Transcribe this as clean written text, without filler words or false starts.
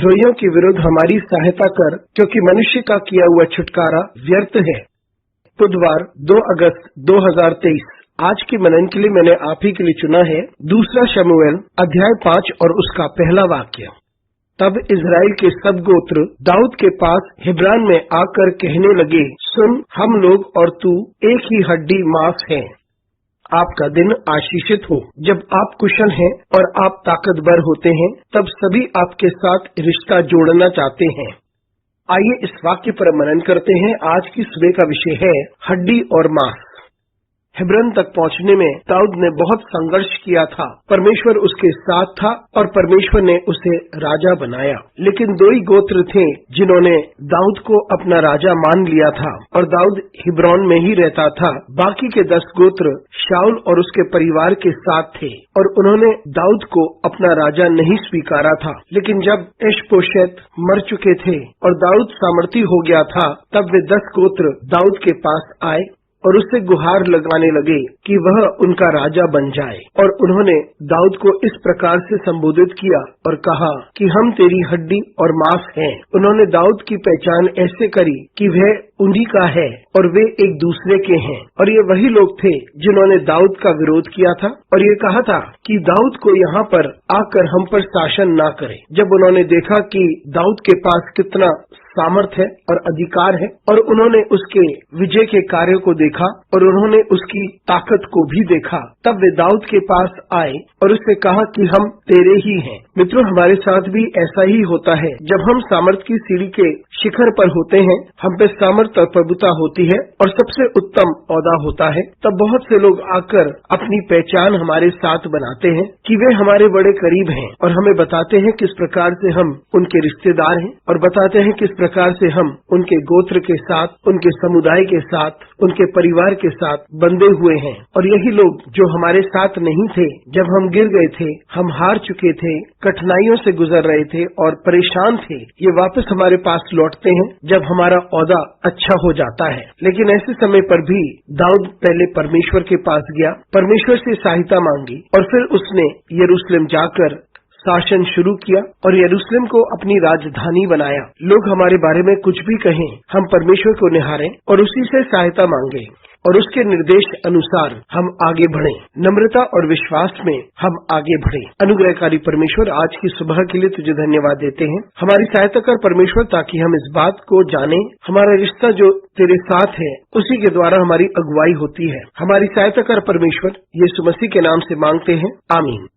विद्रोहियों के विरुद्ध हमारी सहायता कर, क्योंकि मनुष्य का किया हुआ छुटकारा व्यर्थ है। बुधवार 2 अगस्त 2023। आज के मनन के लिए मैंने आप ही के लिए चुना है 2 शमूएल अध्याय 5 और उसका पहला वाक्य। तब इजराइल के सब गोत्र दाऊद के पास हिब्रान में आकर कहने लगे, सुन, हम लोग और तू एक ही हड्डी मांस हैं। आपका दिन आशीषित हो। जब आप कुशल हैं और आप ताकतवर होते हैं, तब सभी आपके साथ रिश्ता जोड़ना चाहते हैं। आइए इस वाक्य पर मनन करते हैं। आज की सुबह का विषय है हड्डी और मांस। हेब्रोन तक पहुंचने में दाऊद ने बहुत संघर्ष किया था। परमेश्वर उसके साथ था और परमेश्वर ने उसे राजा बनाया। लेकिन 2 ही गोत्र थे जिन्होंने दाऊद को अपना राजा मान लिया था और दाऊद हिब्रोन में ही रहता था। बाकी के 10 गोत्र शाऊल और उसके परिवार के साथ थे और उन्होंने दाऊद को अपना राजा नहीं स्वीकारा था। लेकिन जब इशबोशेत मर चुके थे और दाऊद सामर्थी हो गया था, तब वे 10 गोत्र दाऊद के पास आए और उससे गुहार लगाने लगे कि वह उनका राजा बन जाए। और उन्होंने दाऊद को इस प्रकार से संबोधित किया और कहा कि हम तेरी हड्डी और मांस हैं। उन्होंने दाऊद की पहचान ऐसे करी कि वह उन्हीं का है और वे एक दूसरे के हैं। और ये वही लोग थे जिन्होंने दाऊद का विरोध किया था और ये कहा था कि दाऊद को यहाँ पर आकर हम पर शासन ना करे। जब उन्होंने देखा कि दाऊद के पास कितना सामर्थ्य है और अधिकार है और उन्होंने उसके विजय के कार्य को देखा और उन्होंने उसकी ताकत को भी देखा, तब वे दाऊद के पास आए और उससे कहा कि हम तेरे ही हैं। मित्रों, हमारे साथ भी ऐसा ही होता है। जब हम सामर्थ्य की सीढ़ी के शिखर पर होते हैं, हम पे सामर्थ्य और प्रभुता होती है और सबसे उत्तम औदा होता है, तब बहुत से लोग आकर अपनी पहचान हमारे साथ बनाते हैं कि वे हमारे बड़े करीब हैं और हमें बताते हैं किस प्रकार से हम उनके रिश्तेदार हैं और बताते हैं किस प्रकार से हम उनके गोत्र के साथ, उनके समुदाय के साथ, उनके परिवार के साथ बंधे हुए हैं। और यही लोग जो हमारे साथ नहीं थे, जब हम गिर गए थे, हम हार चुके थे, कठिनाइयों से गुजर रहे थे और परेशान थे, ये वापस हमारे पास लौटते हैं जब हमारा औदा अच्छा हो जाता है। लेकिन ऐसे समय पर भी दाऊद पहले परमेश्वर के पास गया, परमेश्वर से सहायता मांगी और फिर उसने यरूशलेम जाकर शासन शुरू किया और यरूशलेम को अपनी राजधानी बनाया। लोग हमारे बारे में कुछ भी कहें, हम परमेश्वर को निहारें और उसी से सहायता मांगे और उसके निर्देश अनुसार हम आगे बढ़ें। नम्रता और विश्वास में हम आगे बढ़ें। अनुग्रहकारी परमेश्वर, आज की सुबह के लिए तुझे धन्यवाद देते हैं। हमारी सहायता कर परमेश्वर, ताकि हम इस बात को जानें, हमारा रिश्ता जो तेरे साथ है उसी के द्वारा हमारी अगुवाई होती है। हमारी सहायता कर परमेश्वर, यीशु मसीह के नाम से मांगते हैं, आमीन।